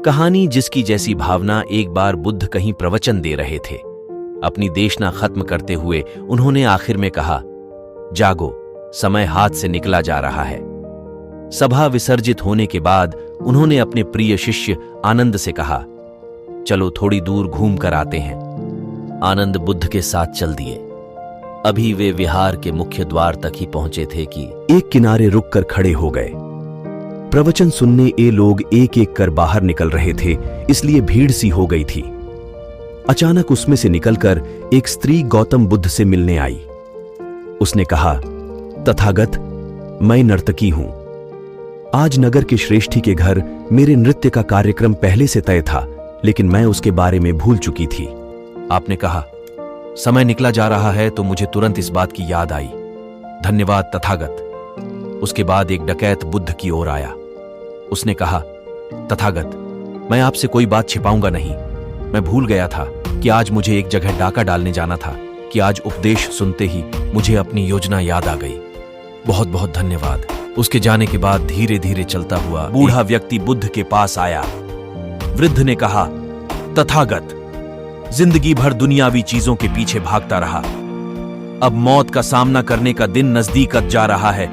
कहानी जिसकी जैसी भावना। एक बार बुद्ध कहीं प्रवचन दे रहे थे। अपनी देशना खत्म करते हुए उन्होंने आखिर में कहा, जागो, समय हाथ से निकला जा रहा है। सभा विसर्जित होने के बाद उन्होंने अपने प्रिय शिष्य आनंद से कहा, चलो थोड़ी दूर घूम कर आते हैं। आनंद बुद्ध के साथ चल दिए। अभी वे विहार के मुख्य द्वार तक ही पहुंचे थे कि एक किनारे रुककर खड़े हो गए। प्रवचन सुनने ये लोग एक एक कर बाहर निकल रहे थे, इसलिए भीड़ सी हो गई थी। अचानक उसमें से निकलकर एक स्त्री गौतम बुद्ध से मिलने आई। उसने कहा, तथागत, मैं नर्तकी हूं। आज नगर के श्रेष्ठी के घर मेरे नृत्य का कार्यक्रम पहले से तय था, लेकिन मैं उसके बारे में भूल चुकी थी। आपने कहा, समय निकला जा रहा है, तो मुझे तुरंत इस बात की याद आई। धन्यवाद तथागत। उसके बाद एक डकैत बुद्ध की ओर आया। उसने कहा, तथागत, मैं आपसे कोई बात छिपाऊंगा नहीं। मैं भूल गया था कि आज मुझे एक जगह डाका डालने जाना था कि आज उपदेश सुनते ही मुझे अपनी योजना याद आ गई। बहुत बहुत धन्यवाद। उसके जाने के बाद धीरे धीरे चलता हुआ बूढ़ा व्यक्ति बुद्ध के पास आया। वृद्ध ने कहा, तथागत, जिंदगी भर दुनियावी चीजों के पीछे भागता रहा। अब मौत का सामना करने का दिन नजदीक जा रहा है,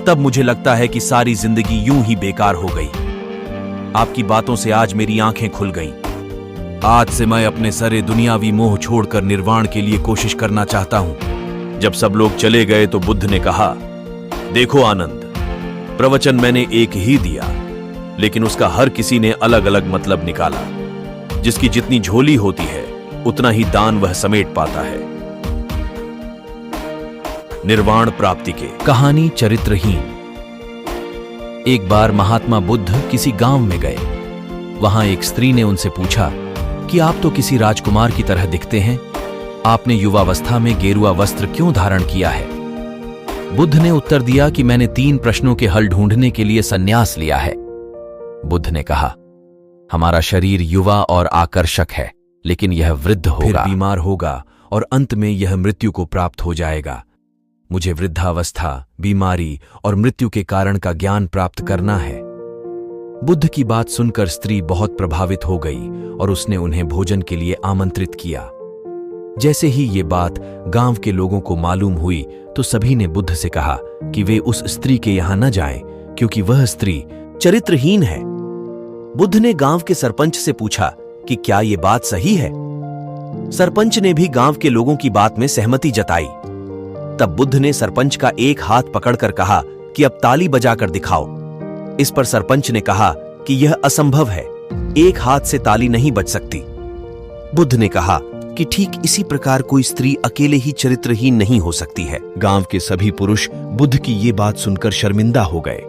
तब मुझे लगता है कि सारी जिंदगी यूं ही बेकार हो गई। आपकी बातों से आज मेरी आंखें खुल गईं। आज से मैं अपने सारे दुनियावी मोह छोड़कर निर्वाण के लिए कोशिश करना चाहता हूं। जब सब लोग चले गए तो बुद्ध ने कहा, देखो आनंद, प्रवचन मैंने एक ही दिया, लेकिन उसका हर किसी ने अलग अलग मतलब निकाला। जिसकी जितनी झोली होती है उतना ही दान वह समेट पाता है। निर्वाण प्राप्ति के कहानी चरित्रहीन। एक बार महात्मा बुद्ध किसी गांव में गए। वहां एक स्त्री ने उनसे पूछा कि आप तो किसी राजकुमार की तरह दिखते हैं, आपने युवावस्था में गेरुआ वस्त्र क्यों धारण किया है? बुद्ध ने उत्तर दिया कि मैंने 3 प्रश्नों के हल ढूंढने के लिए संन्यास लिया है। बुद्ध ने कहा, हमारा शरीर युवा और आकर्षक है, लेकिन यह वृद्ध होगा, फिर बीमार होगा और अंत में यह मृत्यु को प्राप्त हो जाएगा। मुझे वृद्धावस्था, बीमारी और मृत्यु के कारण का ज्ञान प्राप्त करना है। बुद्ध की बात सुनकर स्त्री बहुत प्रभावित हो गई और उसने उन्हें भोजन के लिए आमंत्रित किया। जैसे ही ये बात गांव के लोगों को मालूम हुई तो सभी ने बुद्ध से कहा कि वे उस स्त्री के यहां न जाएं, क्योंकि वह स्त्री चरित्रहीन है। बुद्ध ने गांव के सरपंच से पूछा कि क्या ये बात सही है? सरपंच ने भी गांव के लोगों की बात में सहमति जताई। तब बुद्ध ने सरपंच का एक हाथ पकड़कर कहा कि अब ताली बजाकर दिखाओ। इस पर सरपंच ने कहा कि यह असंभव है, एक हाथ से ताली नहीं बज सकती। बुद्ध ने कहा कि ठीक इसी प्रकार कोई स्त्री अकेले ही चरित्रहीन नहीं हो सकती है। गांव के सभी पुरुष बुद्ध की ये बात सुनकर शर्मिंदा हो गए।